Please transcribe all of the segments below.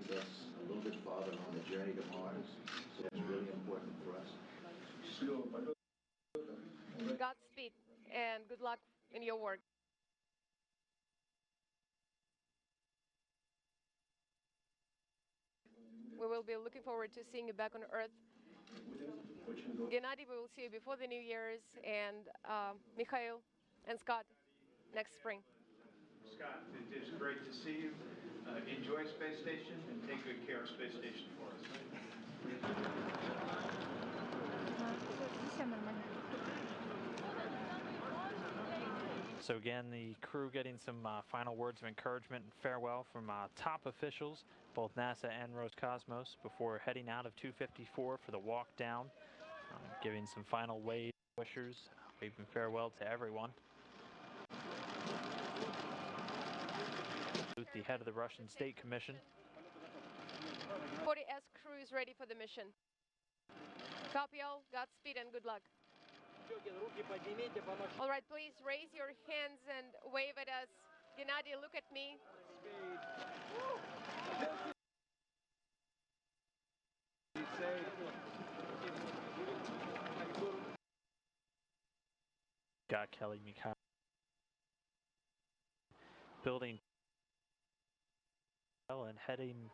brings us a little bit farther on the journey to Mars. So it's really important for us. Godspeed and good luck in your work. We will be looking forward to seeing you back on Earth. Gennady, we will see you before the New Year's, and Mikhail and Scott next spring. Scott, it is great to see you. Enjoy Space Station and take good care of Space Station for us. So again, the crew getting some final words of encouragement and farewell from top officials, both NASA and Roscosmos, before heading out of 254 for the walk down, giving some final wishers, waving farewell to everyone. The head of the Russian State Commission. 40S crew is ready for the mission. Copy all, Godspeed and good luck. All right, please raise your hands and wave at us. Gennady, look at me. Got Kelly, Mikhail. Building and heading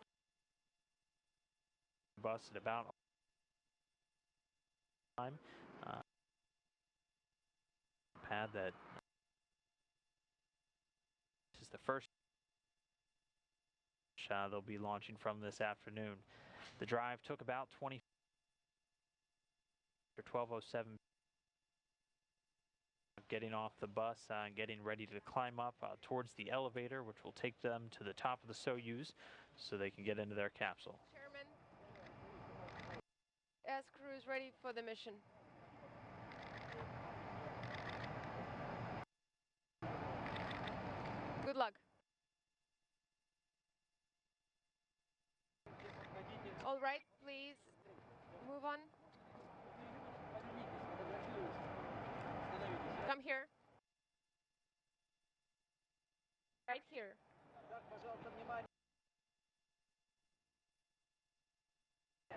bus at about time. Pad that this is the first they'll be launching from this afternoon. The drive took about 20 or 12:07. Getting off the bus and getting ready to climb up towards the elevator, which will take them to the top of the Soyuz so they can get into their capsule. Chairman, S crew is ready for the mission. Good luck. All right, please move on. Come here. Right here.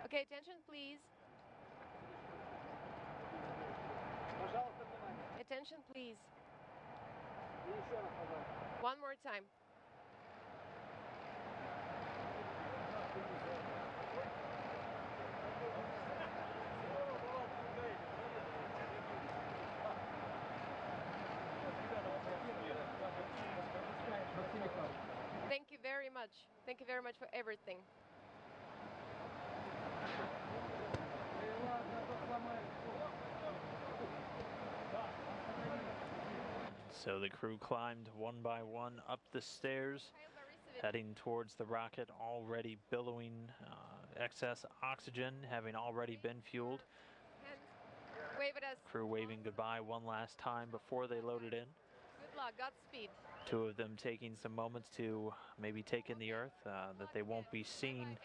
Okay, attention please. Attention please. One more time. Thank you very much. Thank you very much for everything. So the crew climbed one by one up the stairs, heading towards the rocket, already billowing excess oxygen, having already been fueled. Wave at us. Crew waving goodbye one last time before they loaded in. Good luck, Godspeed. Two of them taking some moments to maybe take in the Earth that they won't be seen,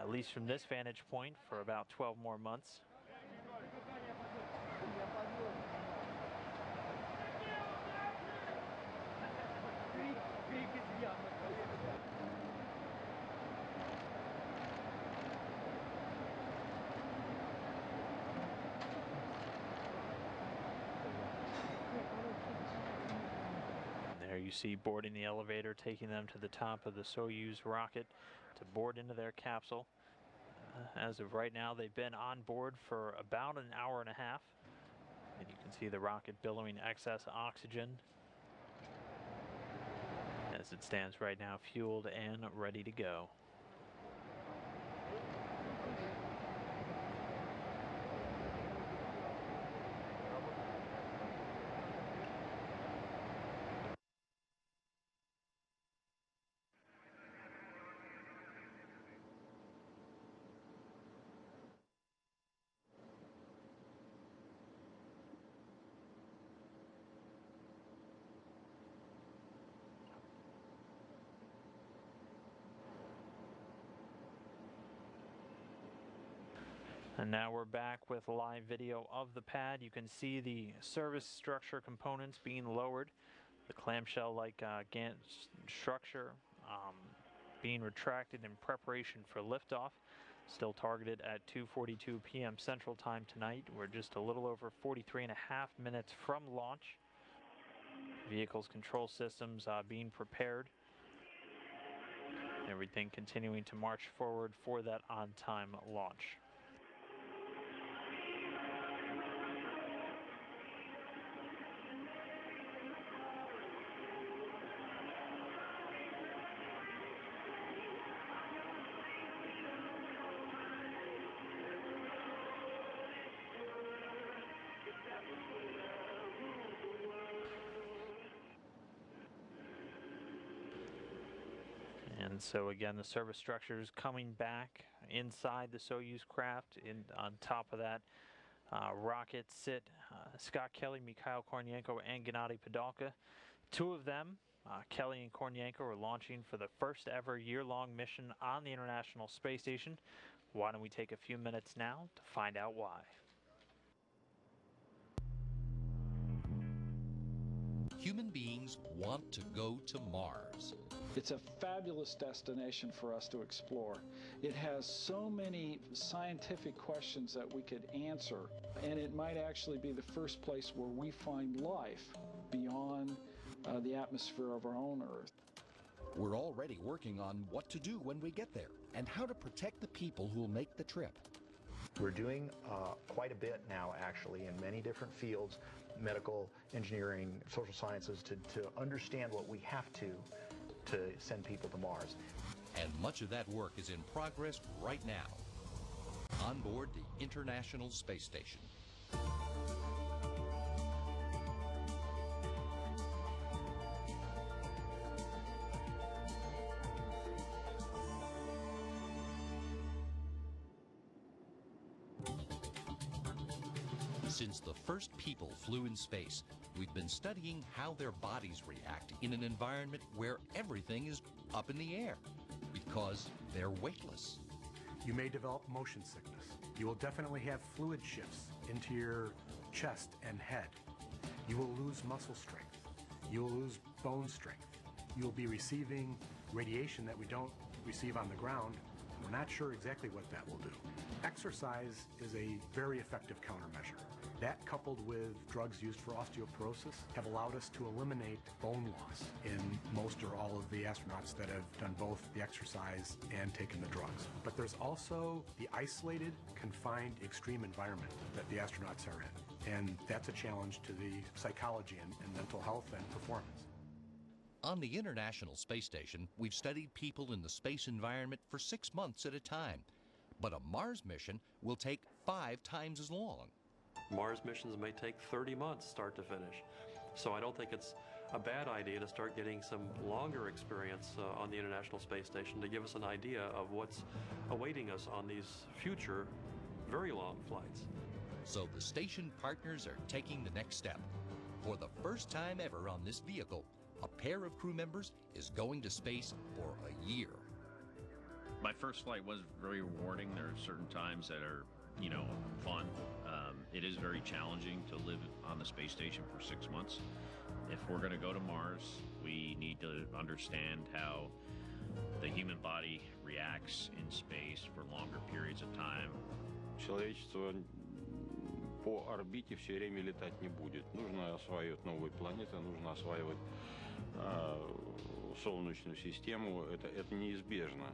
at least from this vantage point, for about 12 more months. There you see boarding the elevator, taking them to the top of the Soyuz rocket to board into their capsule. As of right now, they've been on board for about an hour and a half. And you can see the rocket billowing excess oxygen as it stands right now, fueled and ready to go. And now we're back with live video of the pad. You can see the service structure components being lowered. The clamshell-like structure being retracted in preparation for liftoff. Still targeted at 2:42 p.m. Central Time tonight. We're just a little over 43.5 minutes from launch. Vehicle's control systems being prepared. Everything continuing to march forward for that on-time launch. And so again, the service structure is coming back inside the Soyuz craft. On top of that, rocket sit Scott Kelly, Mikhail Kornienko, and Gennady Padalka. Two of them, Kelly and Kornienko, are launching for the first ever year-long mission on the International Space Station. Why don't we take a few minutes now to find out why? Human beings want to go to Mars. It's a fabulous destination for us to explore. It has so many scientific questions that we could answer, and it might actually be the first place where we find life beyond the atmosphere of our own Earth. We're already working on what to do when we get there and how to protect the people who will make the trip. We're doing quite a bit now, actually, in many different fields, medical, engineering, social sciences, to understand what we have to send people to Mars. And much of that work is in progress right now on board the International Space Station. Since the first people flew in space, we've been studying how their bodies react in an environment where everything is up in the air, because they're weightless. You may develop motion sickness. You will definitely have fluid shifts into your chest and head. You will lose muscle strength. You will lose bone strength. You will be receiving radiation that we don't receive on the ground. We're not sure exactly what that will do. Exercise is a very effective countermeasure. That, coupled with drugs used for osteoporosis, have allowed us to eliminate bone loss in most or all of the astronauts that have done both the exercise and taken the drugs. But there's also the isolated, confined, extreme environment that the astronauts are in. And that's a challenge to the psychology and mental health and performance. On the International Space Station, we've studied people in the space environment for 6 months at a time. But a Mars mission will take 5 times as long. Mars missions may take 30 months start to finish. So I don't think it's a bad idea to start getting some longer experience on the International Space Station to give us an idea of what's awaiting us on these future very long flights. So the station partners are taking the next step. For the first time ever on this vehicle, a pair of crew members is going to space for a year. My first flight was very rewarding. There are certain times that are, fun. It is very challenging to live on the space station for 6 months. If we're going to go to Mars, we need to understand how the human body reacts in space for longer periods of time. Человечество по орбите все время летать не будет. Нужно осваивать новые планеты, нужно осваивать Солнечную систему. Это неизбежно.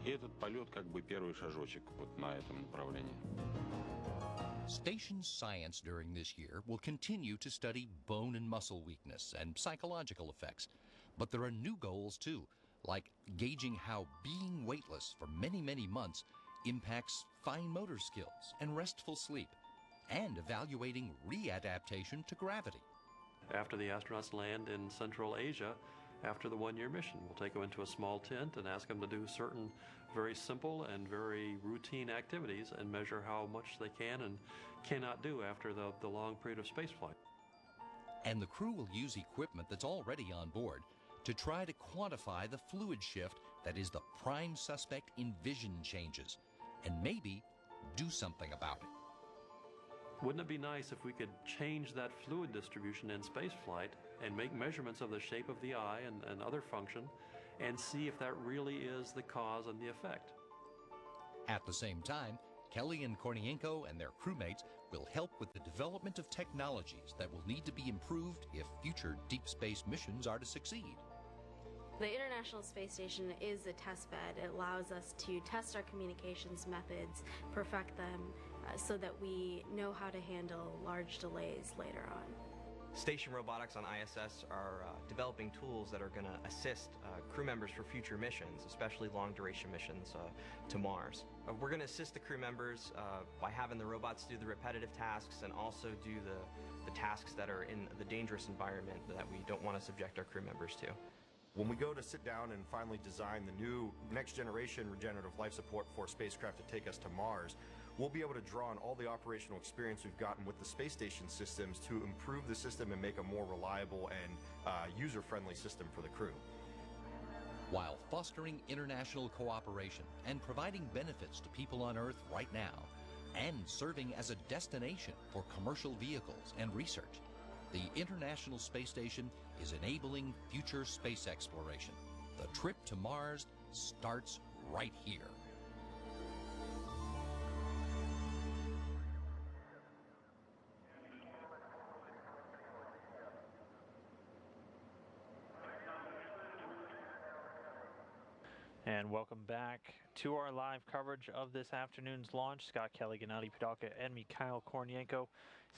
И этот полет как бы первый шажочек вот на этом направлении. Station science during this year will continue to study bone and muscle weakness and psychological effects. But there are new goals too, like gauging how being weightless for many, many months impacts fine motor skills and restful sleep, and evaluating readaptation to gravity. After the astronauts land in Central Asia, after the one-year mission, we'll take them into a small tent and ask them to do certain very simple and very routine activities and measure how much they can and cannot do after the long period of spaceflight. And the crew will use equipment that's already on board to try to quantify the fluid shift that is the prime suspect in vision changes, and maybe do something about it. Wouldn't it be nice if we could change that fluid distribution in spaceflight and make measurements of the shape of the eye and other function and see if that really is the cause and the effect. At the same time, Kelly and Kornienko and their crewmates will help with the development of technologies that will need to be improved if future deep space missions are to succeed. The International Space Station is a test bed. It allows us to test our communications methods, perfect them, so that we know how to handle large delays later on. Station robotics on ISS are developing tools that are going to assist crew members for future missions, especially long-duration missions to Mars. We're going to assist the crew members by having the robots do the repetitive tasks and also do the tasks that are in the dangerous environment that we don't want to subject our crew members to. When we go to sit down and finally design the new next-generation regenerative life support for spacecraft to take us to Mars, we'll be able to draw on all the operational experience we've gotten with the space station systems to improve the system and make a more reliable and user-friendly system for the crew. While fostering international cooperation and providing benefits to people on Earth right now, and serving as a destination for commercial vehicles and research, the International Space Station is enabling future space exploration. The trip to Mars starts right here. And welcome back to our live coverage of this afternoon's launch. Scott Kelly, Gennady Padalka, and Mikhail Kornienko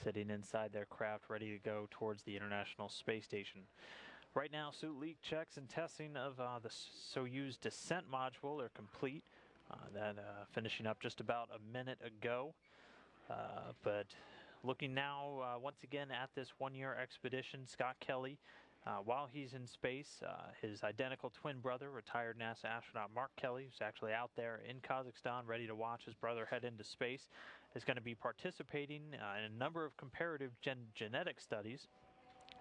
sitting inside their craft ready to go towards the International Space Station. Right now, suit leak checks and testing of the Soyuz descent module are complete. Finishing up just about a minute ago. But looking now once again at this one-year expedition, Scott Kelly, while he's in space, his identical twin brother, retired NASA astronaut Mark Kelly, who's actually out there in Kazakhstan ready to watch his brother head into space, is going to be participating in a number of comparative genetic studies.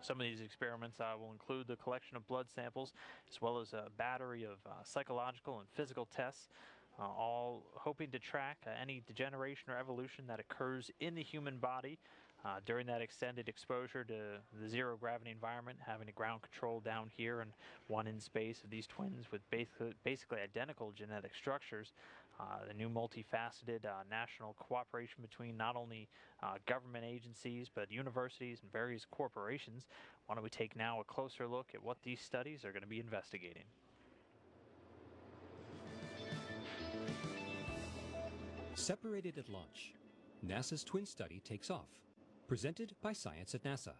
Some of these experiments will include the collection of blood samples as well as a battery of psychological and physical tests, all hoping to track any degeneration or evolution that occurs in the human body during that extended exposure to the zero-gravity environment, having a ground control down here and one in space of these twins with basically identical genetic structures. The new multifaceted national cooperation between not only government agencies but universities and various corporations. Why don't we take now a closer look at what these studies are going to be investigating. Separated at launch, NASA's twin study takes off. Presented by Science at NASA.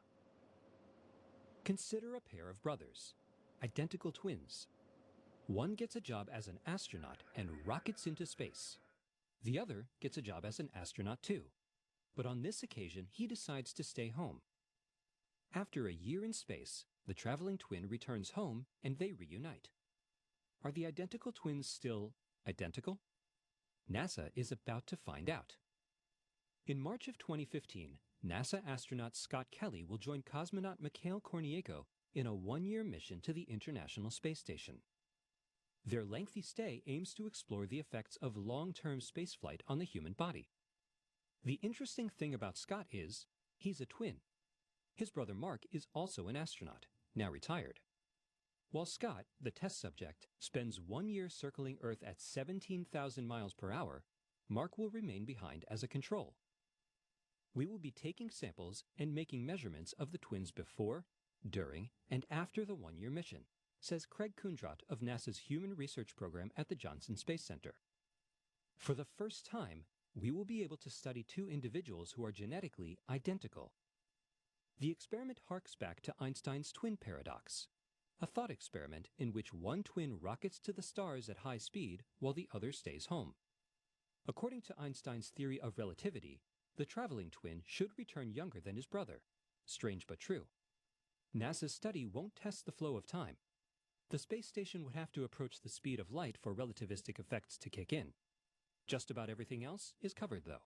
Consider a pair of brothers, identical twins. One gets a job as an astronaut and rockets into space. The other gets a job as an astronaut too, but on this occasion he decides to stay home. After a year in space, the traveling twin returns home and they reunite. Are the identical twins still identical? NASA is about to find out. In March of 2015, NASA astronaut Scott Kelly will join cosmonaut Mikhail Kornienko in a one-year mission to the International Space Station. Their lengthy stay aims to explore the effects of long-term spaceflight on the human body. The interesting thing about Scott is, he's a twin. His brother Mark is also an astronaut, now retired. While Scott, the test subject, spends 1 year circling Earth at 17,000 miles per hour, Mark will remain behind as a control. We will be taking samples and making measurements of the twins before, during, and after the one-year mission, says Craig Kundrat of NASA's Human Research Program at the Johnson Space Center. For the first time, we will be able to study two individuals who are genetically identical. The experiment harks back to Einstein's twin paradox, a thought experiment in which one twin rockets to the stars at high speed while the other stays home. According to Einstein's theory of relativity, the traveling twin should return younger than his brother. Strange but true. NASA's study won't test the flow of time. The space station would have to approach the speed of light for relativistic effects to kick in. Just about everything else is covered, though.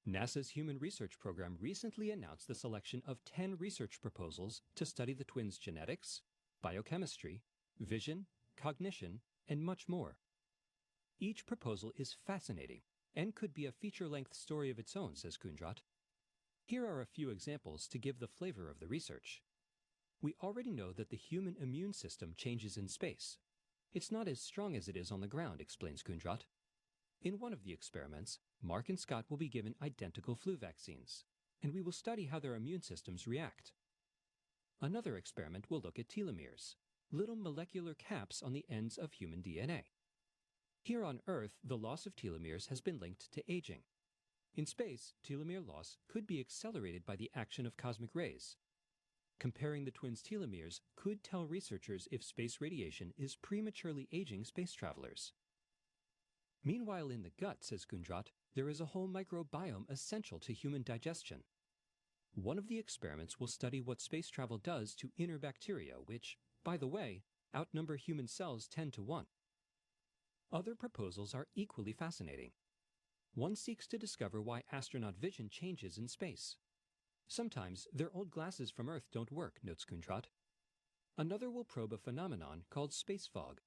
NASA's Human Research Program recently announced the selection of 10 research proposals to study the twins' genetics, biochemistry, vision, cognition, and much more. Each proposal is fascinating and could be a feature-length story of its own, says Kundrat. Here are a few examples to give the flavor of the research. We already know that the human immune system changes in space, It's not as strong as it is on the ground, explains Kundrat. In one of the experiments, Mark and Scott will be given identical flu vaccines, and we will study how their immune systems react. Another experiment will look at telomeres, little molecular caps on the ends of human DNA. Here on Earth, the loss of telomeres has been linked to aging. In space, telomere loss could be accelerated by the action of cosmic rays. Comparing the twins' telomeres could tell researchers if space radiation is prematurely aging space travelers. Meanwhile, in the gut, says Kundrat, there is a whole microbiome essential to human digestion. One of the experiments will study what space travel does to inner bacteria, which, by the way, outnumber human cells 10 to 1. Other proposals are equally fascinating. One seeks to discover why astronaut vision changes in space. Sometimes their old glasses from Earth don't work, notes Kundrat. Another will probe a phenomenon called space fog,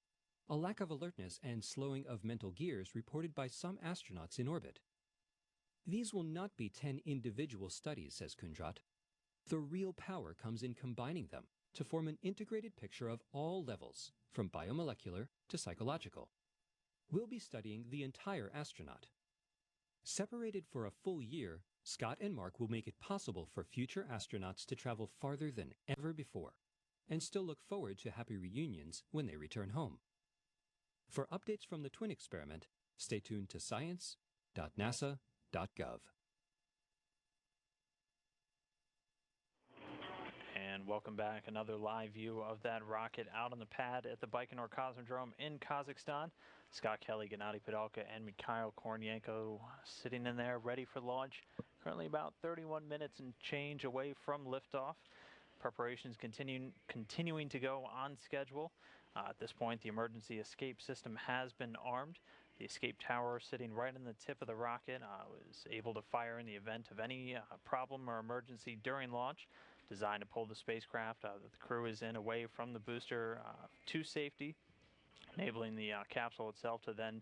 a lack of alertness and slowing of mental gears reported by some astronauts in orbit. These will not be 10 individual studies, says Kundrat. The real power comes in combining them to form an integrated picture of all levels, from biomolecular to psychological. We'll be studying the entire astronaut. Separated for a full year, Scott and Mark will make it possible for future astronauts to travel farther than ever before, and still look forward to happy reunions when they return home. For updates from the twin experiment, stay tuned to science.nasa.gov. And welcome back. Another live view of that rocket out on the pad at the Baikonur Cosmodrome in Kazakhstan. Scott Kelly, Gennady Padalka, and Mikhail Kornienko sitting in there ready for launch. Currently about 31 minutes and change away from liftoff. Preparations continuing to go on schedule. At this point, the emergency escape system has been armed. The escape tower sitting right on the tip of the rocket was able to fire in the event of any problem or emergency during launch, designed to pull the spacecraft that the crew is in away from the booster to safety, enabling the capsule itself to then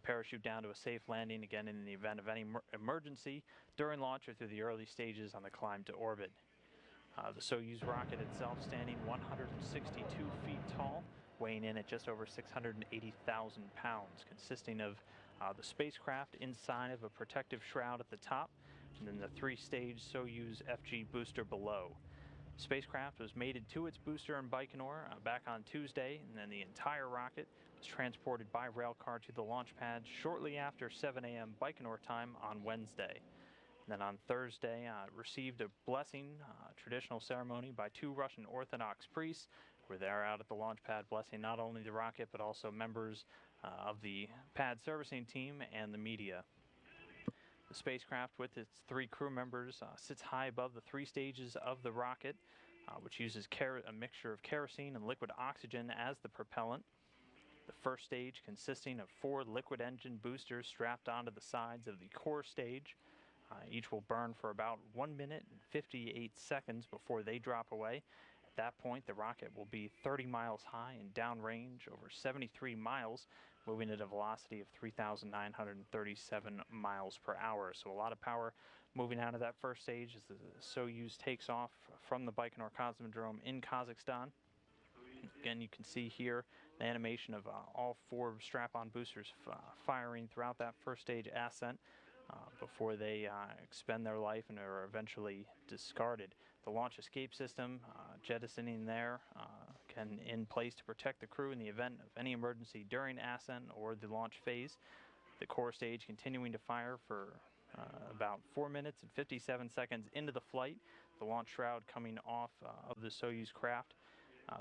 parachute down to a safe landing, again in the event of any emergency during launch or through the early stages on the climb to orbit. The Soyuz rocket itself standing 162 feet tall, weighing in at just over 680,000 pounds, consisting of the spacecraft inside of a protective shroud at the top, and then the three-stage Soyuz FG booster below. The spacecraft was mated to its booster in Baikonur back on Tuesday, and then the entire rocket was transported by railcar to the launch pad shortly after 7 a.m. Baikonur time on Wednesday. And then on Thursday, received a blessing, traditional ceremony by 2 Russian Orthodox priests, where they're out at the launch pad blessing not only the rocket but also members of the pad servicing team and the media. The spacecraft with its 3 crew members sits high above the 3 stages of the rocket, which uses a mixture of kerosene and liquid oxygen as the propellant. The first stage consisting of 4 liquid engine boosters strapped onto the sides of the core stage. Each will burn for about 1 minute and 58 seconds before they drop away. At that point, the rocket will be 30 miles high and downrange over 73 miles, moving at a velocity of 3,937 miles per hour. So a lot of power moving out of that first stage as the Soyuz takes off from the Baikonur Cosmodrome in Kazakhstan. Again, you can see here the animation of all 4 strap-on boosters firing throughout that first stage ascent before they expend their life and are eventually discarded. The launch escape system jettisoning there in place to protect the crew in the event of any emergency during ascent or the launch phase. The core stage continuing to fire for about 4 minutes and 57 seconds into the flight. The launch shroud coming off of the Soyuz craft.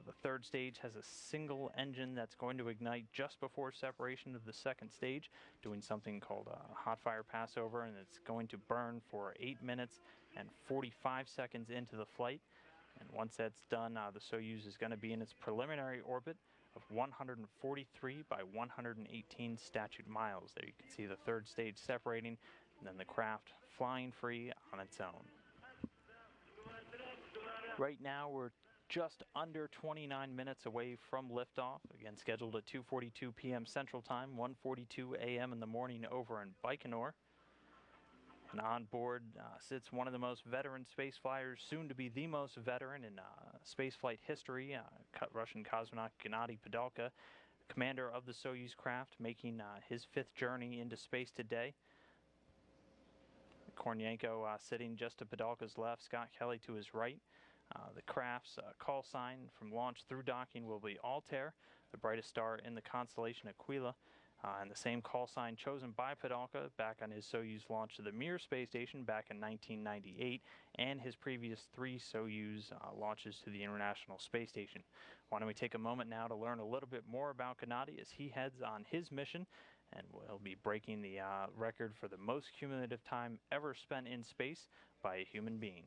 The third stage has a single engine that's going to ignite just before separation of the second stage, doing something called a hot fire passover, and it's going to burn for 8 minutes and 45 seconds into the flight. And once that's done, the Soyuz is going to be in its preliminary orbit of 143 by 118 statute miles. There you can see the third stage separating, and then the craft flying free on its own. Right now, we're just under 29 minutes away from liftoff, again scheduled at 2:42 p.m. Central Time, 1:42 a.m. in the morning over in Baikonur. And on board sits one of the most veteran space flyers, soon to be the most veteran in spaceflight history, Russian cosmonaut Gennady Padalka. commander of the Soyuz craft, making his 5th journey into space today. Kornienko sitting just to Padalka's left, Scott Kelly to his right. The craft's call sign from launch through docking will be Altair, the brightest star in the constellation Aquila, and the same call sign chosen by Padalka back on his Soyuz launch to the Mir space station back in 1998, and his previous 3 Soyuz launches to the International Space Station. Why don't we take a moment now to learn a little bit more about Gennady as he heads on his mission, and we'll be breaking the record for the most cumulative time ever spent in space by a human being.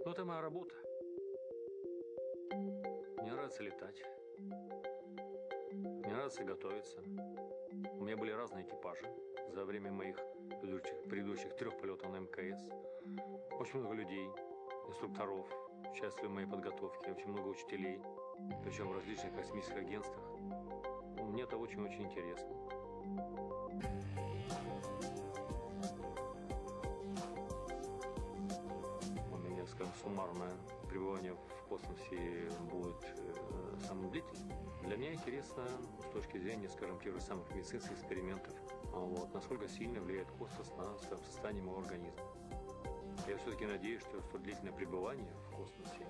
Ну, это моя работа. Мне нравится летать. Мне нравится готовиться. У меня были разные экипажи за время моих предыдущих 3 полетов на МКС. Очень много людей, инструкторов, участвовали в моей подготовке, очень много учителей, причем в различных космических агентствах. Мне это очень-очень интересно. Скажем, суммарное пребывание в космосе будет самым длительным. Для меня интересно с точки зрения, скажем, тех же самых медицинских экспериментов, насколько сильно влияет космос на, скажем, состояние моего организма. Я все-таки надеюсь, что столь длительное пребывание в космосе,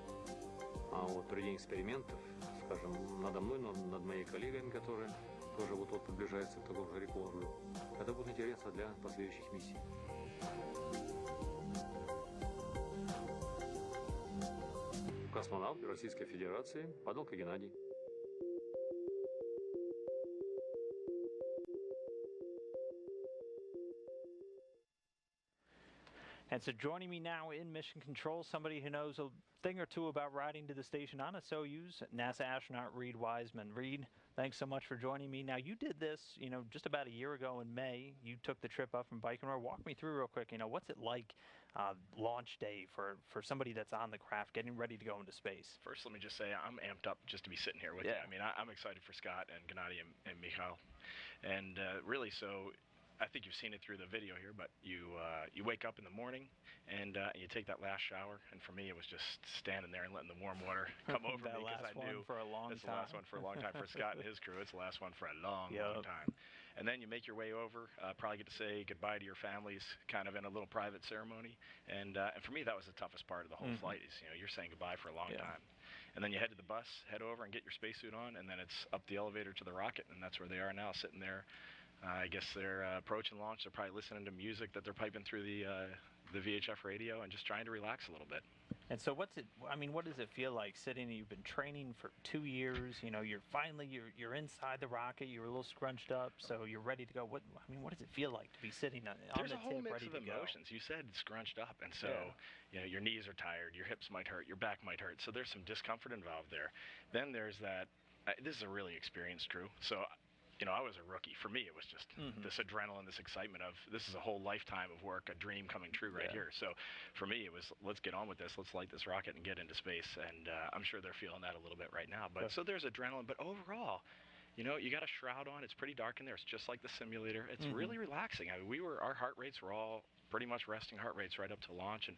проведение экспериментов, скажем, надо мной, но над моими коллегами, которые тоже вот приближаются к такому же рекорду, это будет интересно для последующих миссий. Космонавт Российской Федерации Падалка Геннадий. And so joining me now in Mission Control, somebody who knows a thing or two about riding to the station on a Soyuz, NASA astronaut Reed Wiseman. Reed, thanks so much for joining me. Now, you did this, just about a year ago in May. You took the trip up from Baikonur. Walk me through real quick, what's it like launch day for somebody that's on the craft getting ready to go into space? First, let me just say I'm amped up just to be sitting here with you. I mean, I'm excited for Scott and Gennady and Mikhail. And really, so I think you've seen it through the video here, but you wake up in the morning and you take that last shower. And for me, it was just standing there and letting the warm water come over me because I knew for a long it's the last one for a long time for Scott and his crew. It's the last one for a long, long time. And then you make your way over, probably get to say goodbye to your families, kind of in a little private ceremony. And for me, that was the toughest part of the whole flight. Is you're saying goodbye for a long time. And then you head to the bus, head over and get your spacesuit on, and then it's up the elevator to the rocket, and that's where they are now, sitting there. I guess they're approaching launch. They're probably listening to music that they're piping through the VHF radio and just trying to relax a little bit. And so what does it feel like sitting, you've been training for 2 years, you're inside the rocket, you're a little scrunched up, so you're ready to go. What does it feel like to be sitting on the tip, ready to go? There's a whole mix of emotions. You said scrunched up, and so your knees are tired, your hips might hurt, your back might hurt, so there's some discomfort involved there. Then there's that, this is a really experienced crew, so I was a rookie. For me, it was just this adrenaline, this excitement of this is a whole lifetime of work, a dream coming true right here. So for me, it was let's get on with this. Let's light this rocket and get into space. And I'm sure they're feeling that a little bit right now. But so there's adrenaline. But overall, you got a shroud on. It's pretty dark in there. It's just like the simulator. It's really relaxing. I mean, our heart rates were all pretty much resting heart rates right up to launch, and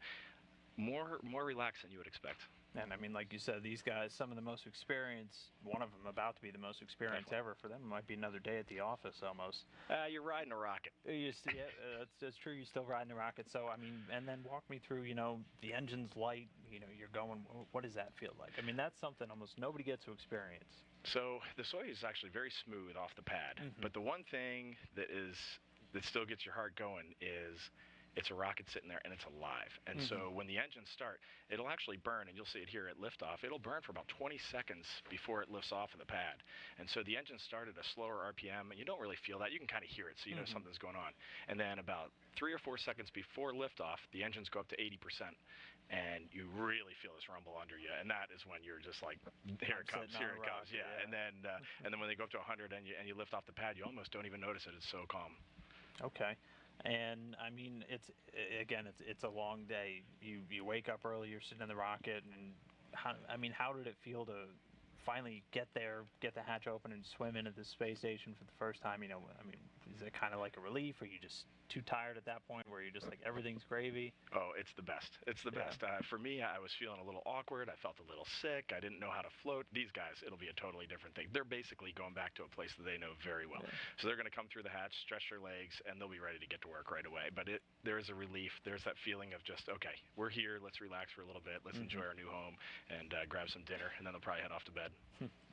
more relaxed than you would expect. And I mean, like you said, these guys, some of the most experienced, one of them about to be the most experienced ever for them. It might be another day at the office almost. You're riding a rocket. That's true. You're still riding a rocket. So, I mean, and then walk me through, the engine's light, you're going, what does that feel like? I mean, that's something almost nobody gets to experience. So the Soyuz is actually very smooth off the pad. But the one thing that still gets your heart going is it's a rocket sitting there and it's alive. And so when the engines start, it'll actually burn, and you'll see it here at liftoff. It'll burn for about 20 seconds before it lifts off of the pad. And so the engines start at a slower RPM, and you don't really feel that. You can kind of hear it, so you know something's going on. And then about 3 or 4 seconds before liftoff, the engines go up to 80%. And you really feel this rumble under you, and that is when you're just like, here it comes, yeah. And then when they go up to 100 and you lift off the pad, you almost don't even notice it. It's so calm. Okay. And I mean, it's a long day. You wake up early, you're sitting in the rocket, and how did it feel to finally get there, get the hatch open, and swim into the space station for the first time? Is Is it kind of like a relief? Are you just too tired at that point where you're just like everything's gravy? Oh, it's the best. It's the best. For me, I was feeling a little awkward. I felt a little sick. I didn't know how to float. These guys, it'll be a totally different thing. They're basically going back to a place that they know very well. So they're going to come through the hatch, stretch their legs, and they'll be ready to get to work right away. But there is a relief. There's that feeling of just, okay, we're here. Let's relax for a little bit. Let's enjoy our new home and grab some dinner, and then they'll probably head off to bed.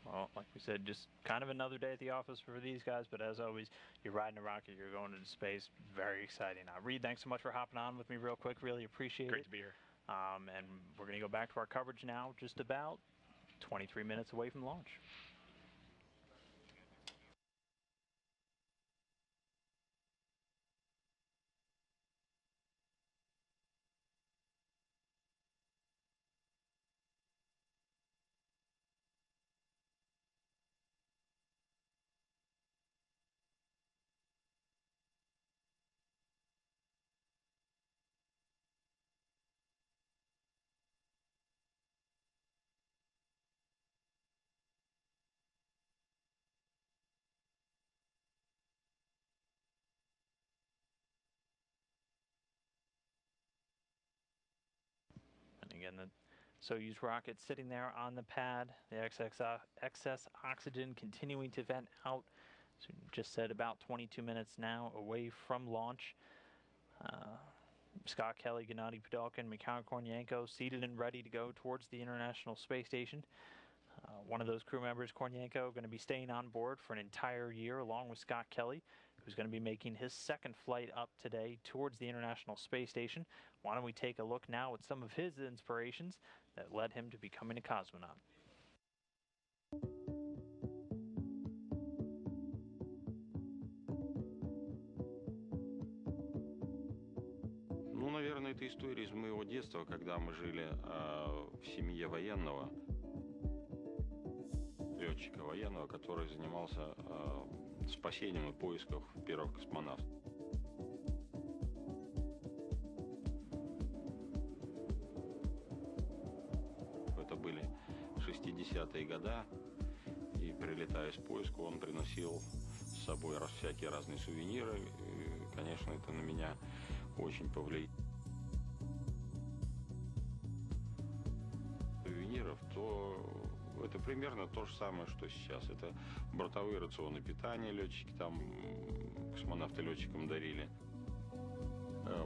Well, like we said, just kind of another day at the office for these guys, but as always, you're riding a rocket, you're going into space. Very exciting. Reed, thanks so much for hopping on with me real quick. Really appreciate it. Great to be here. And we're going to go back to our coverage now, just about 23 minutes away from launch. And again, the Soyuz rocket sitting there on the pad, the excess oxygen continuing to vent out. So just said about 22 minutes now away from launch. Scott Kelly, Gennady Padalkin, Mikhail Kornienko seated and ready to go towards the International Space Station. One of those crew members, Kornienko, going to be staying on board for an entire year along with Scott Kelly, who's going to be making his second flight up today towards the International Space Station. Why don't we take a look now at some of his inspirations that led him to becoming a cosmonaut. Ну, наверное, это история из моего детства, когда мы жили в семье военного, летчика военного, который занимался спасением и поиском первых космонавтов. Это были 60-е годы, и прилетая с поиска, он приносил с собой всякие разные сувениры, и, конечно, это на меня очень повлияло. Сувениров, то это примерно то же самое, что сейчас. Это бортовые рационы питания летчики, там космонавты летчикам дарили.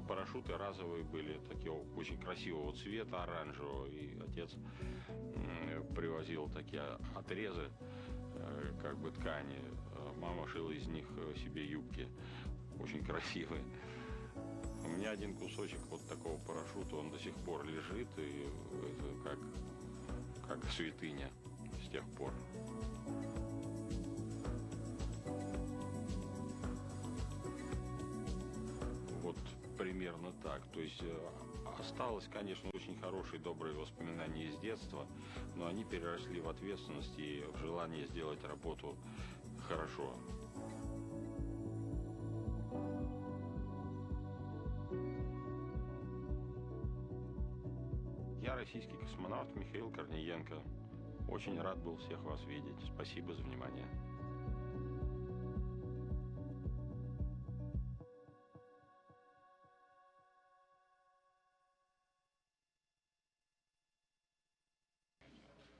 Парашюты разовые были, такие очень красивого цвета, оранжевого, и отец привозил такие отрезы, как бы ткани. Мама шила из них себе юбки, очень красивые. У меня один кусочек вот такого парашюта, он до сих пор лежит, и это как святыня с тех пор. Вот примерно так. То есть осталось, конечно, очень хорошие, добрые воспоминания из детства, но они переросли в ответственность и в желание сделать работу хорошо. Я российский космонавт Михаил Корниенко. Очень рад был всех вас видеть. Спасибо за внимание.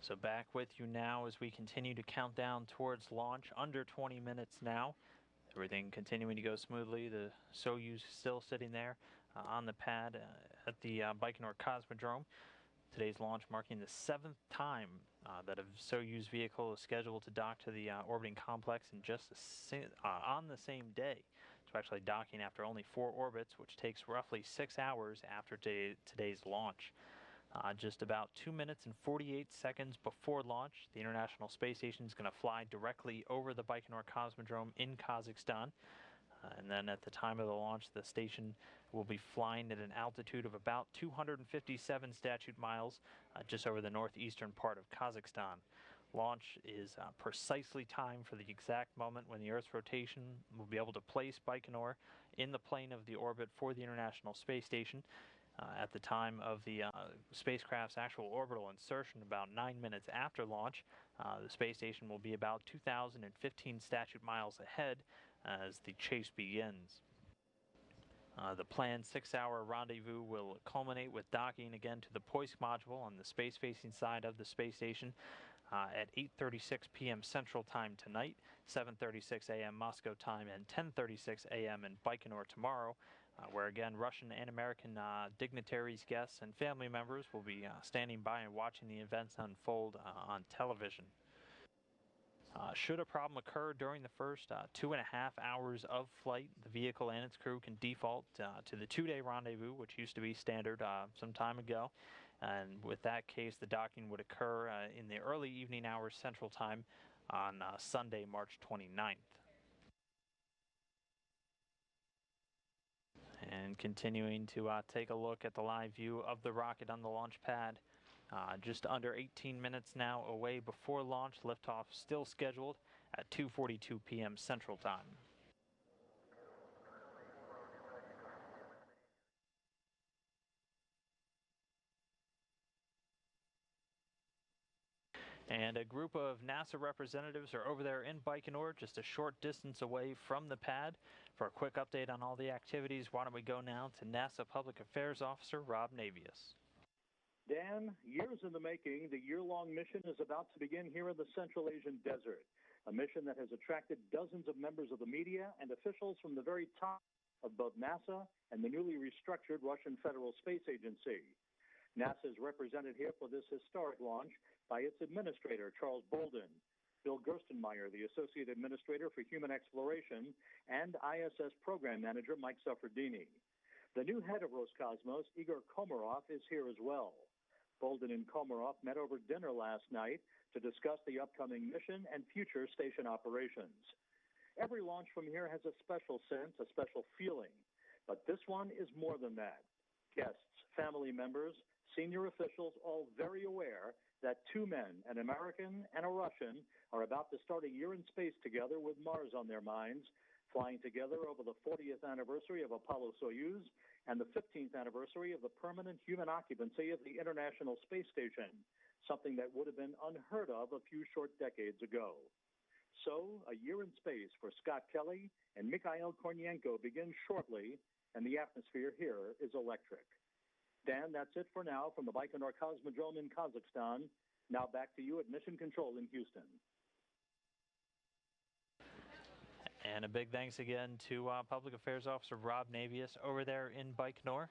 So back with you now as we continue to count down towards launch. Under 20 minutes now. Everything continuing to go smoothly. The Soyuz still sitting there on the pad at the Baikonur Cosmodrome. Today's launch marking the 7th time that a Soyuz vehicle is scheduled to dock to the orbiting complex in just on the same day. So actually docking after only 4 orbits, which takes roughly 6 hours after today's launch. Just about 2 minutes and 48 seconds before launch, the International Space Station is going to fly directly over the Baikonur Cosmodrome in Kazakhstan. And then at the time of the launch, the station will be flying at an altitude of about 257 statute miles, just over the northeastern part of Kazakhstan. Launch is precisely timed for the exact moment when the Earth's rotation will be able to place Baikonur in the plane of the orbit for the International Space Station. At the time of the spacecraft's actual orbital insertion, about 9 minutes after launch, the space station will be about 2,015 statute miles ahead as the chase begins. The planned 6-hour rendezvous will culminate with docking again to the Poisk module on the space-facing side of the space station at 8:36 p.m. Central Time tonight, 7:36 a.m. Moscow time, and 10:36 a.m. in Baikonur tomorrow, where again Russian and American dignitaries, guests, and family members will be standing by and watching the events unfold on television. Should a problem occur during the first 2.5 hours of flight, the vehicle and its crew can default to the 2-day rendezvous, which used to be standard some time ago. And with that case, the docking would occur in the early evening hours Central Time on Sunday, March 29th. And continuing to take a look at the live view of the rocket on the launch pad. Just under 18 minutes now away before launch. Liftoff still scheduled at 2:42 p.m. Central Time. And a group of NASA representatives are over there in Baikonur, just a short distance away from the pad. For a quick update on all the activities, why don't we go now to NASA Public Affairs Officer Rob Navius. Dan, years in the making, the year-long mission is about to begin here in the Central Asian desert, a mission that has attracted dozens of members of the media and officials from the very top of both NASA and the newly restructured Russian Federal Space Agency. NASA is represented here for this historic launch by its administrator, Charles Bolden, Bill Gerstenmaier, the Associate Administrator for Human Exploration, and ISS Program Manager Mike Suffredini. The new head of Roscosmos, Igor Komarov, is here as well. Bolden and Komarov met over dinner last night to discuss the upcoming mission and future station operations. Every launch from here has a special sense, a special feeling, but this one is more than that. Guests, family members, senior officials, all very aware that two men, an American and a Russian, are about to start a year in space together with Mars on their minds, flying together over the 40th anniversary of Apollo-Soyuz and the 15th anniversary of the permanent human occupancy of the International Space Station, something that would have been unheard of a few short decades ago. So, a year in space for Scott Kelly and Mikhail Kornienko begins shortly, and the atmosphere here is electric. Dan, that's it for now from the Baikonur Cosmodrome in Kazakhstan. Now back to you at Mission Control in Houston. And a big thanks again to Public Affairs Officer Rob Navius over there in Baikonur.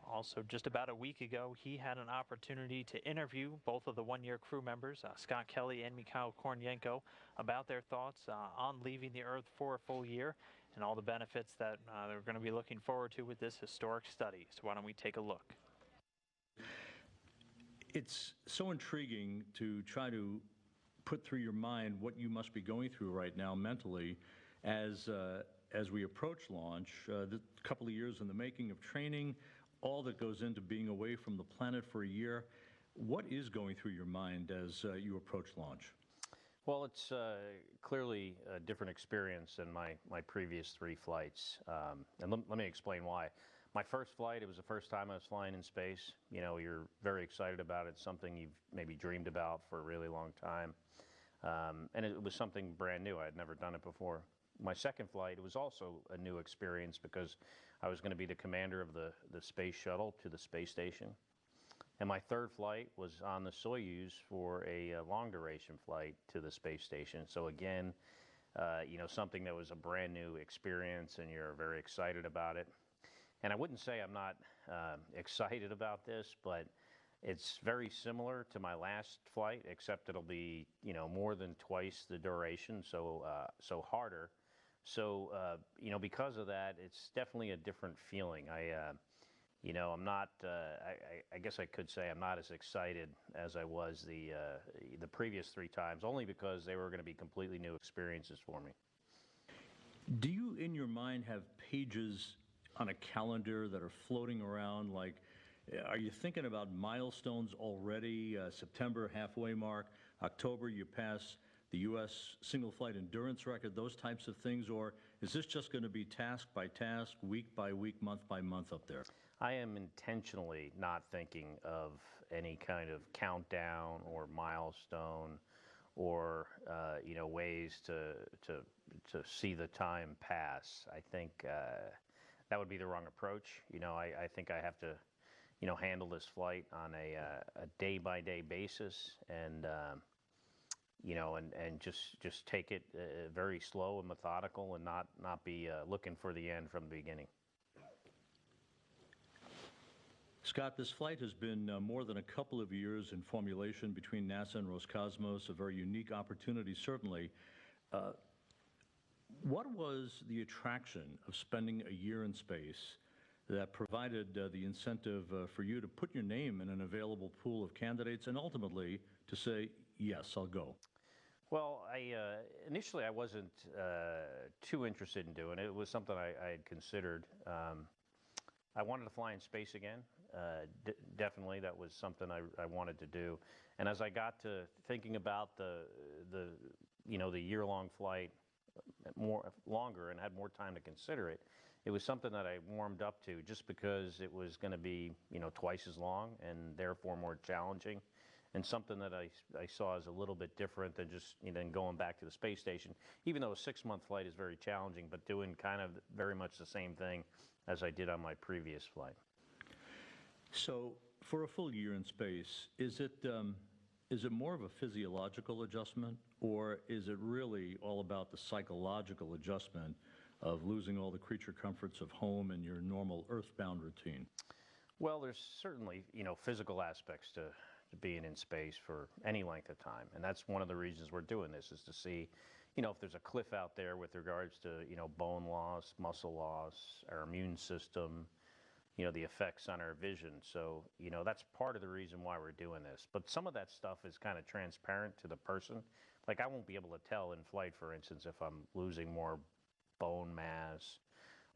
Also, just about a week ago, he had an opportunity to interview both of the one-year crew members, Scott Kelly and Mikhail Kornienko, about their thoughts on leaving the Earth for a full year and all the benefits that they're going to be looking forward to with this historic study. So why don't we take a look? It's so intriguing to try to put through your mind what you must be going through right now mentally as we approach launch. The couple of years in the making of training, all that goes into being away from the planet for a year. What is going through your mind as you approach launch? Well, it's clearly a different experience than my previous 3 flights. And let me explain why. My first flight, it was the first time I was flying in space. You know, you're very excited about it, something you've maybe dreamed about for a really long time. And it was something brand new. I had never done it before. My second flight, it was also a new experience because I was going to be the commander of the space shuttle to the space station. And my third flight was on the Soyuz for a long duration flight to the space station. So again, you know, something that was a brand new experience and you're very excited about it. And I wouldn't say I'm not excited about this, but it's very similar to my last flight, except it'll be, you know, more than twice the duration, so harder. So, you know, because of that, it's definitely a different feeling. You know, I'm not, I guess I could say I'm not as excited as I was the previous 3 times, only because they were going to be completely new experiences for me. Do you, in your mind, have pages on a calendar that are floating around? Like, are you thinking about milestones already? September, halfway mark, October, you pass the U.S. single flight endurance record, those types of things? Or is this just going to be task by task, week by week, month by month up there? I am intentionally not thinking of any kind of countdown or milestone or ways to see the time pass. I think that would be the wrong approach. I think I have to handle this flight on a day-by-day basis, and and just take it very slow and methodical, and not be looking for the end from the beginning. Scott, this flight has been more than a couple of years in formulation between NASA and Roscosmos, a very unique opportunity, certainly. What was the attraction of spending a year in space that provided the incentive for you to put your name in an available pool of candidates and ultimately to say, yes, I'll go? Well, initially I wasn't too interested in doing it. It was something I had considered. I wanted to fly in space again. Definitely, that was something I wanted to do. And as I got to thinking about the year-long flight more longer and had more time to consider it, it was something that I warmed up to, just because it was going to be twice as long and therefore more challenging, and something that I saw as a little bit different than just than going back to the space station. Even though a 6-month flight is very challenging, but doing kind of very much the same thing as I did on my previous flight. So, for a full year in space, is it more of a physiological adjustment, or is it really all about the psychological adjustment of losing all the creature comforts of home and your normal earthbound routine? Well, there's certainly physical aspects to being in space for any length of time, and that's one of the reasons we're doing this, is to see if there's a cliff out there with regards to bone loss, muscle loss, our immune system, the effects on our vision. So, that's part of the reason why we're doing this. But some of that stuff is kind of transparent to the person. Like, I won't be able to tell in flight, for instance, if I'm losing more bone mass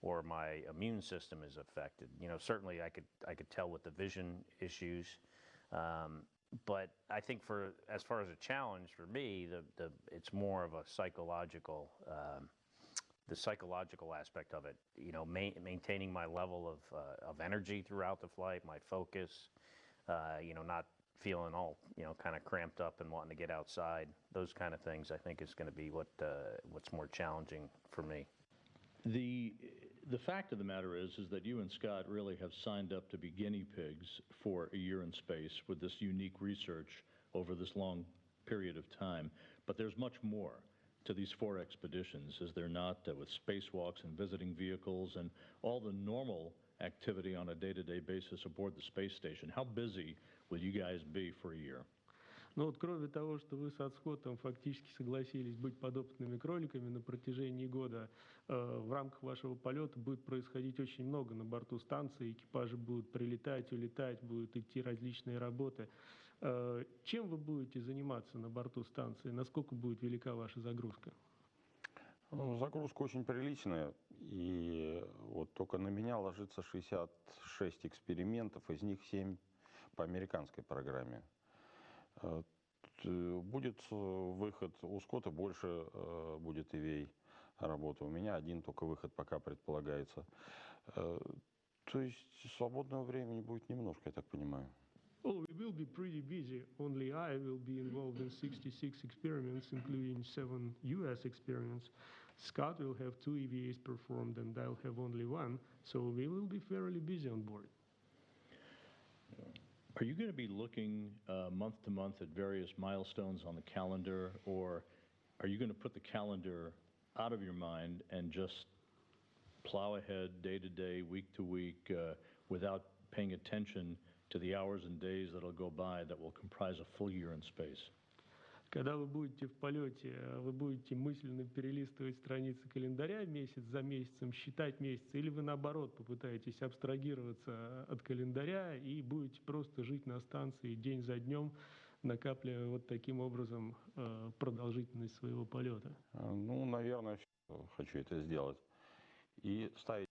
or my immune system is affected. Certainly I could tell with the vision issues. But I think as far as a challenge for me, it's more of a psychological the psychological aspect of it, maintaining my level of energy throughout the flight, my focus, not feeling all, kind of cramped up and wanting to get outside. Those kind of things, I think, is going to be what's more challenging for me. The fact of the matter is that you and Scott really have signed up to be guinea pigs for a year in space with this unique research over this long period of time. But there's much more to these 4 expeditions, is there not, with spacewalks and visiting vehicles and all the normal activity on a day-to-day basis aboard the space station? How busy will you guys be for a year? Ну вот кроме того, что вы со Скоттом фактически согласились быть подопытными кроликами на протяжении года, в рамках вашего полета будет происходить очень много на борту станции, экипажи будут прилетать, улетать, будут идти различные работы. Чем вы будете заниматься на борту станции? Насколько будет велика ваша загрузка? Загрузка очень приличная, и вот только на меня ложится 66 экспериментов, из них 7 по американской программе. Будет выход, у Скотта больше будет EVA работы, у меня один только выход пока предполагается. То есть свободного времени будет немножко, я так понимаю. Well, we will be pretty busy. Only I will be involved in 66 experiments, including 7 US experiments. Scott will have 2 EVAs performed, and I'll have only 1, so we will be fairly busy on board. Are you going to be looking month to month at various milestones on the calendar, or are you going to put the calendar out of your mind and just plow ahead day to day, week to week, without paying attention to the hours and days that'll go by that will comprise a full year in space? Когда вы будете в полете, вы будете мысленно перелистывать страницы календаря месяц за месяцем, считать месяцы, или вы наоборот попытаетесь абстрагироваться от календаря и будете просто жить на станции день за днем, накапливая вот таким образом продолжительность своего полета? Ну, наверное, хочу это сделать. И ставить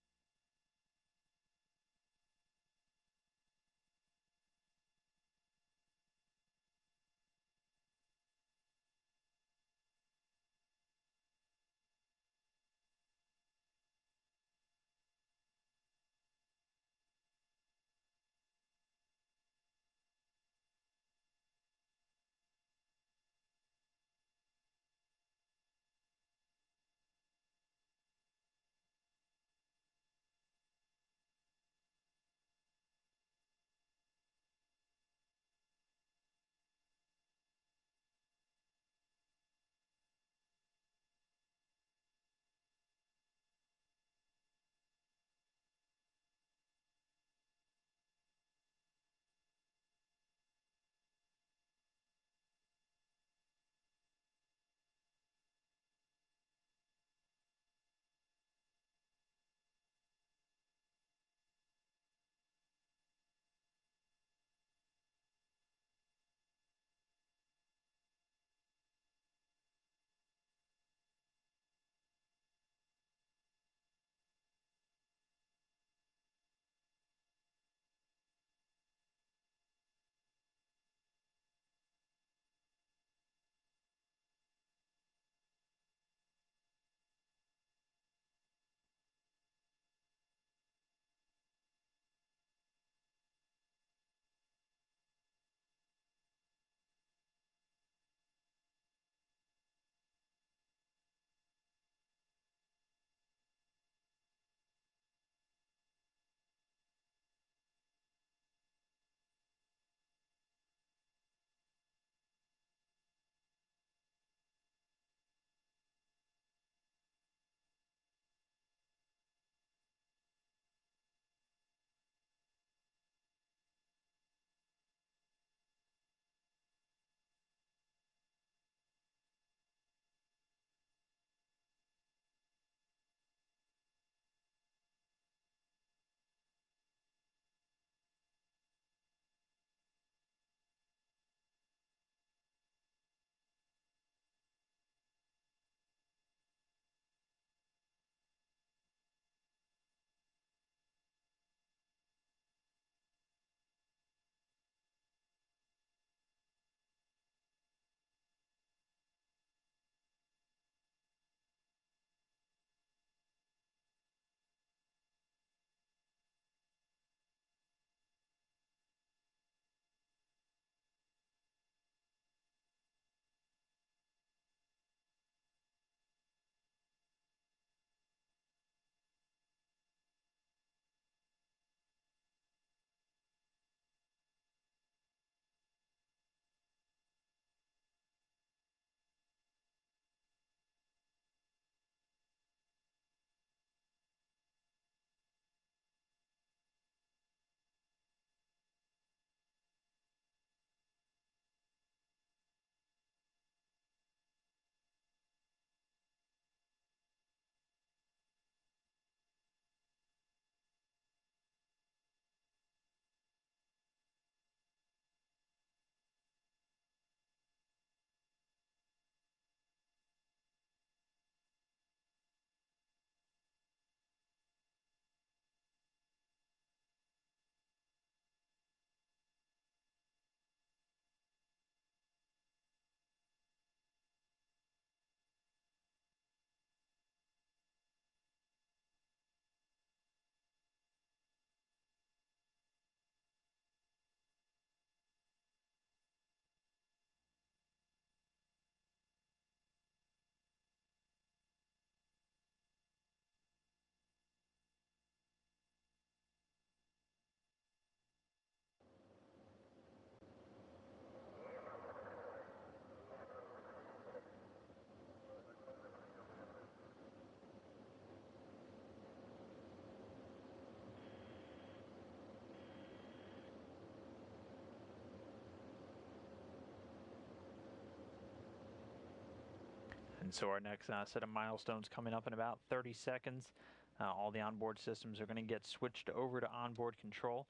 So our next set of milestones coming up in about 30 seconds. All the onboard systems are going to get switched over to onboard control,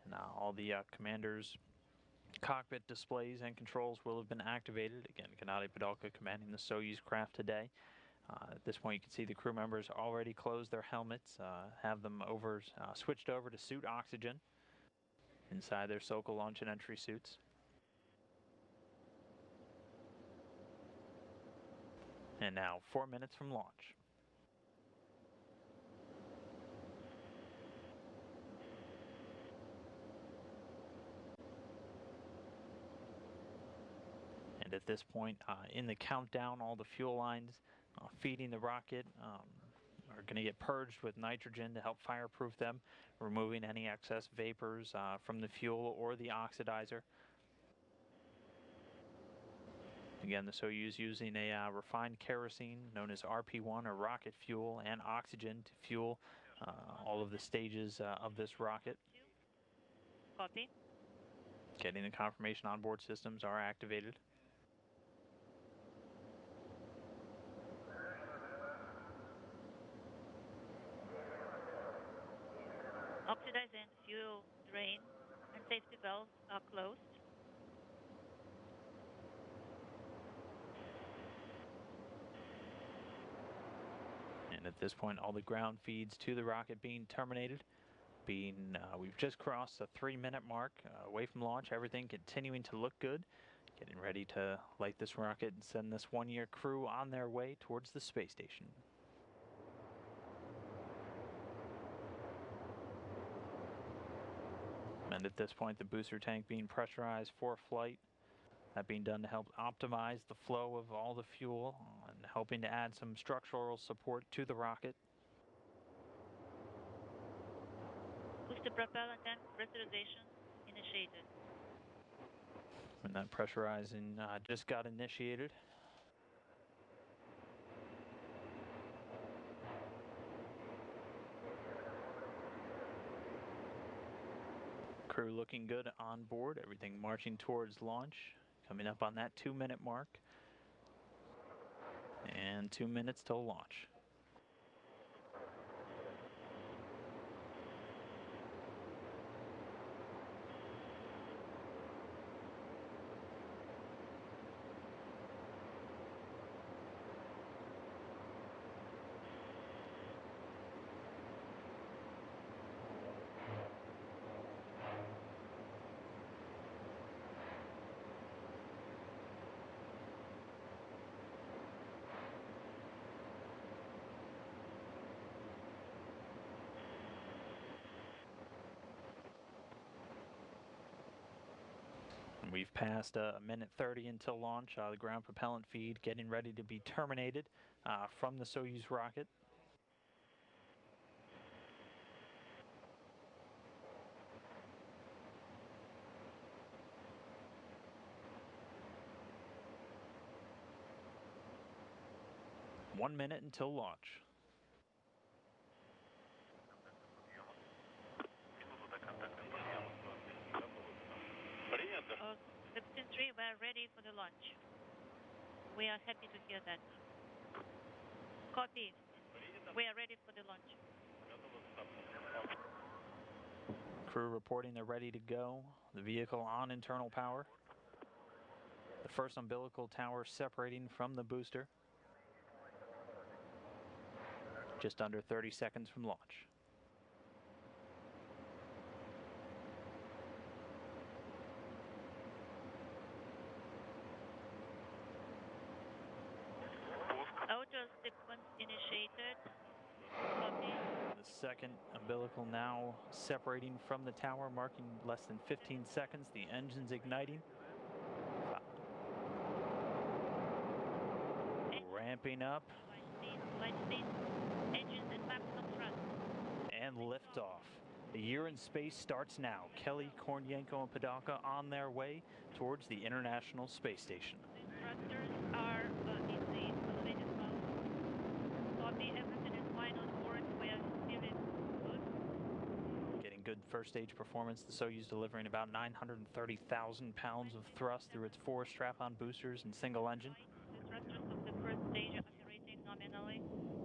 and all the commanders' cockpit displays and controls will have been activated. Again, Gennady Padalka commanding the Soyuz craft today. At this point, you can see the crew members already closed their helmets, have them switched over to suit oxygen inside their Sokol launch and entry suits. And now, 4 minutes from launch. And at this point, in the countdown, all the fuel lines feeding the rocket are going to get purged with nitrogen to help fireproof them, removing any excess vapors from the fuel or the oxidizer. Again, the Soyuz using a refined kerosene known as RP1 or rocket fuel and oxygen to fuel all of the stages of this rocket. Copy. Getting the confirmation onboard systems are activated. Oxidizer and fuel drain and safety valves are closed. And at this point, all the ground feeds to the rocket being terminated. We've just crossed the 3-minute mark away from launch. Everything continuing to look good. Getting ready to light this rocket and send this one-year crew on their way towards the space station. And at this point, the booster tank being pressurized for flight. That being done to help optimize the flow of all the fuel and helping to add some structural support to the rocket. Booster propellant tank pressurization initiated. And that pressurizing just got initiated. Crew looking good on board, everything marching towards launch. Coming up on that 2-minute mark. And 2 minutes till launch. We've passed a minute 30 until launch. The ground propellant feed getting ready to be terminated from the Soyuz rocket. One minute until launch. Captain 3, we are ready for the launch. We are happy to hear that. Copy. We are ready for the launch. Crew reporting they're ready to go. The vehicle on internal power. The first umbilical tower separating from the booster. Just under 30 seconds from launch. Auto sequence initiated. Copy. The second umbilical now separating from the tower, marking less than 15 seconds. The engine's igniting. Ramping up. Light speed. Engines at maximum thrust. And liftoff. The year in space starts now. Kelly, Kornienko, and Padalka on their way towards the International Space Station. Thrusters are in the elevated mode. Copy, everything is fine on board. We are feeling good. Getting good first stage performance. The Soyuz delivering about 930,000 pounds of thrust through its 4 strap-on boosters and single engine. The thrusters of the first stage are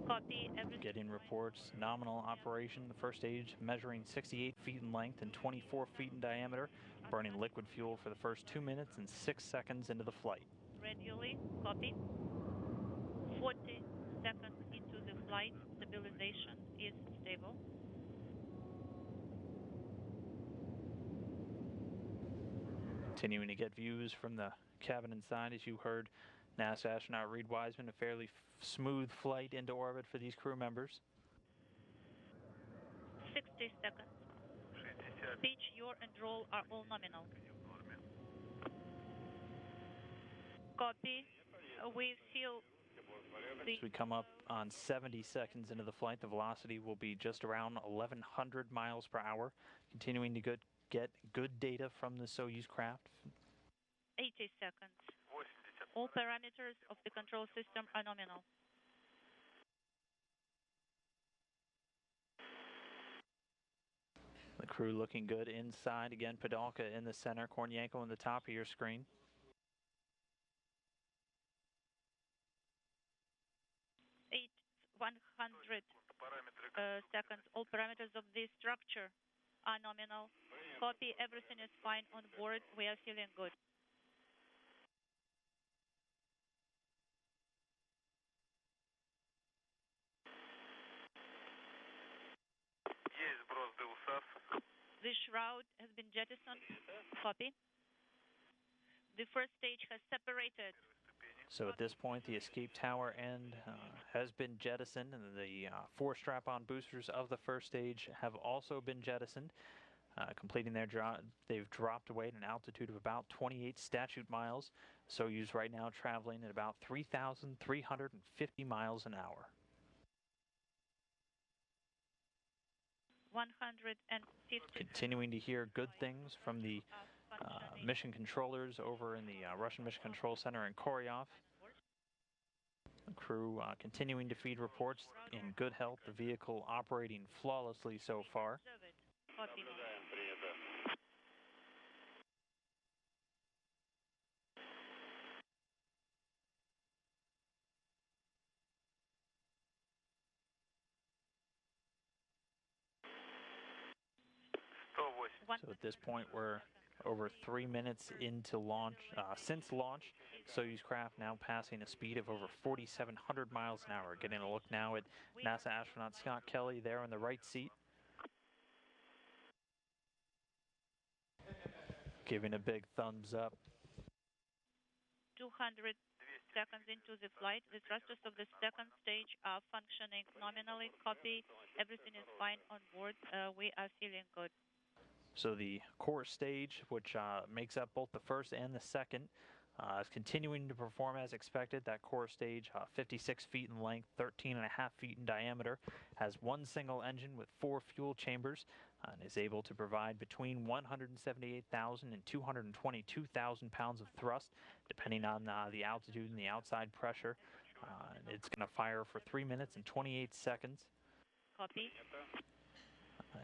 Copy. Getting reports, nominal operation, the first stage measuring 68 feet in length and 24 feet in diameter, burning liquid fuel for the first 2 minutes and 6 seconds into the flight. Gradually, copy. 40 seconds into the flight, stabilization is stable. Continuing to get views from the cabin inside, as you heard NASA astronaut Reed Wiseman, a fairly smooth flight into orbit for these crew members. 60 seconds. Pitch, yaw, and roll are all nominal. Copy. We feel As we come up on 70 seconds into the flight, the velocity will be just around 1,100 miles per hour. Continuing to get good data from the Soyuz craft. 80 seconds. All parameters of the control system are nominal. The crew looking good inside. Again, Padalka in the center, Kornienko on the top of your screen. Eight, 100 seconds. All parameters of this structure are nominal. Copy. Everything is fine on board. We are feeling good. The shroud has been jettisoned. Copy. The first stage has separated. So at this point, the escape tower end has been jettisoned, and the 4 strap-on boosters of the first stage have also been jettisoned. Completing their job, they've dropped away at an altitude of about 28 statute miles. Soyuz right now traveling at about 3,350 miles an hour. 150. Continuing to hear good things from the mission controllers over in the Russian Mission Control Center in Koryov. The crew continuing to feed reports in good health, the vehicle operating flawlessly so far. Copy. So at this point, we're over 3 minutes into launch. Since launch, Soyuz craft now passing a speed of over 4,700 miles an hour. Getting a look now at NASA astronaut Scott Kelly there in the right seat. Giving a big thumbs up. 200 seconds into the flight. The thrusters of the second stage are functioning nominally. Copy. Everything is fine on board. We are feeling good. So the core stage, which makes up both the first and the second, is continuing to perform as expected. That core stage, 56 feet in length, 13.5 feet in diameter, has one single engine with 4 fuel chambers, and is able to provide between 178,000 and 222,000 pounds of thrust, depending on the altitude and the outside pressure. It's going to fire for 3 minutes and 28 seconds. Copy.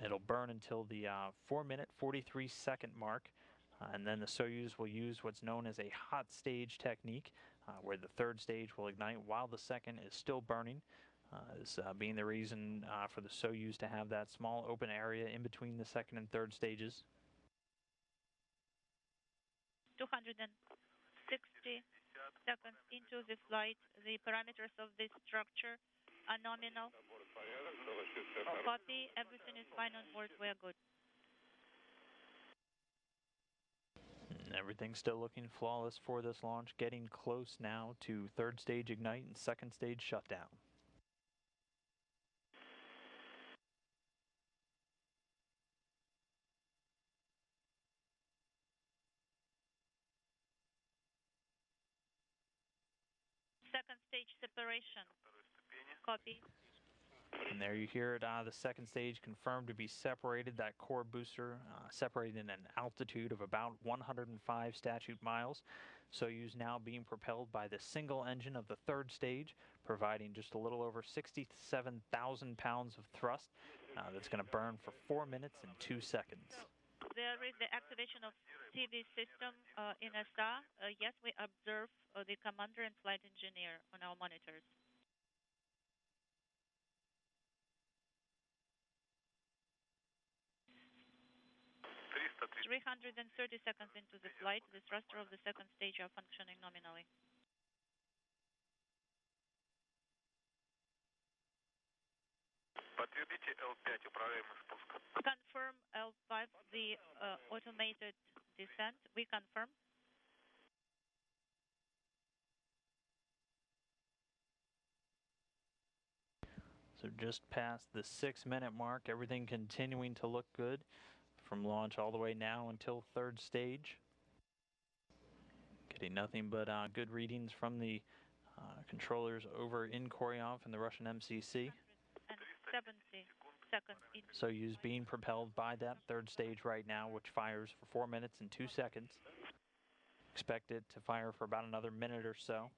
It'll burn until the 4-minute, 43-second mark, and then the Soyuz will use what's known as a hot stage technique, where the third stage will ignite while the second is still burning, this being the reason for the Soyuz to have that small open area in between the second and third stages. 260 seconds into the flight. The parameters of this structure are nominal. Copy. Everything is fine on board. We are good. Everything's still looking flawless for this launch. Getting close now to third stage ignite and second stage shutdown. Second stage separation. Copy. And there you hear it, the second stage confirmed to be separated. That core booster separated in an altitude of about 105 statute miles. Soyuz now being propelled by the single engine of the third stage, providing just a little over 67,000 pounds of thrust. That's going to burn for 4 minutes and 2 seconds. There is the activation of TV system in SR. Yes, we observe the commander and flight engineer on our monitors. 330 seconds into the flight, the thruster of the second stage are functioning nominally. Confirm L5, the automated descent. We confirm. So just past the 6-minute mark, everything continuing to look good from launch all the way now until third stage. Getting nothing but good readings from the controllers over in Koryov and the Russian MCC. 70 seconds into Soyuz being propelled by that third stage right now, which fires for 4 minutes and 2 seconds. Expect it to fire for about another minute or so.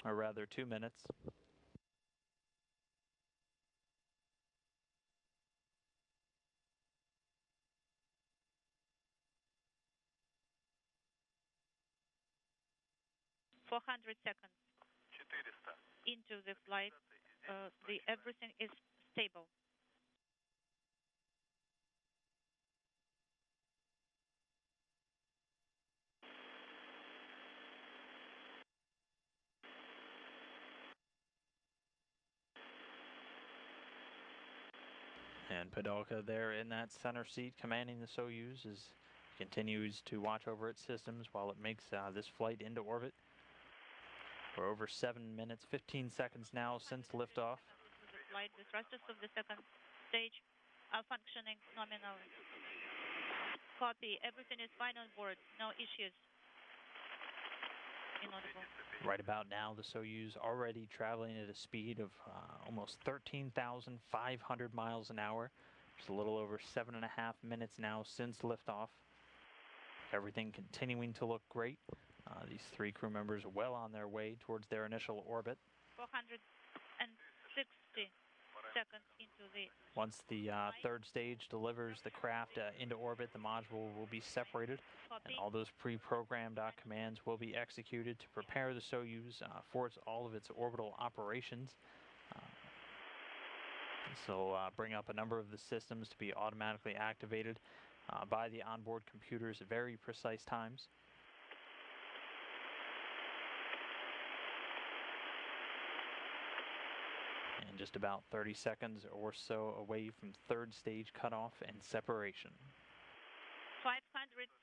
Or rather, 2 minutes. seconds into the flight. Everything is stable. And Podolka there in that center seat commanding the Soyuz as continues to watch over its systems while it makes this flight into orbit. We're over 7 minutes, 15 seconds now since liftoff. The thrusters of the second stage are functioning nominally. Copy. Everything is fine on board. No issues. Inaudible. Right about now, the Soyuz already traveling at a speed of almost 13,500 miles an hour. It's a little over 7.5 minutes now since liftoff. Everything continuing to look great. These 3 crew members well on their way towards their initial orbit. 460 seconds into the... Once the third stage delivers the craft into orbit, the module will be separated. And all those pre-programmed commands will be executed to prepare the Soyuz for all of its orbital operations. This will bring up a number of the systems to be automatically activated by the onboard computers at very precise times. And just about 30 seconds or so away from third stage cutoff and separation. 500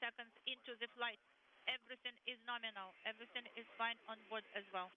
seconds into the flight. Everything is nominal. Everything is fine on board as well.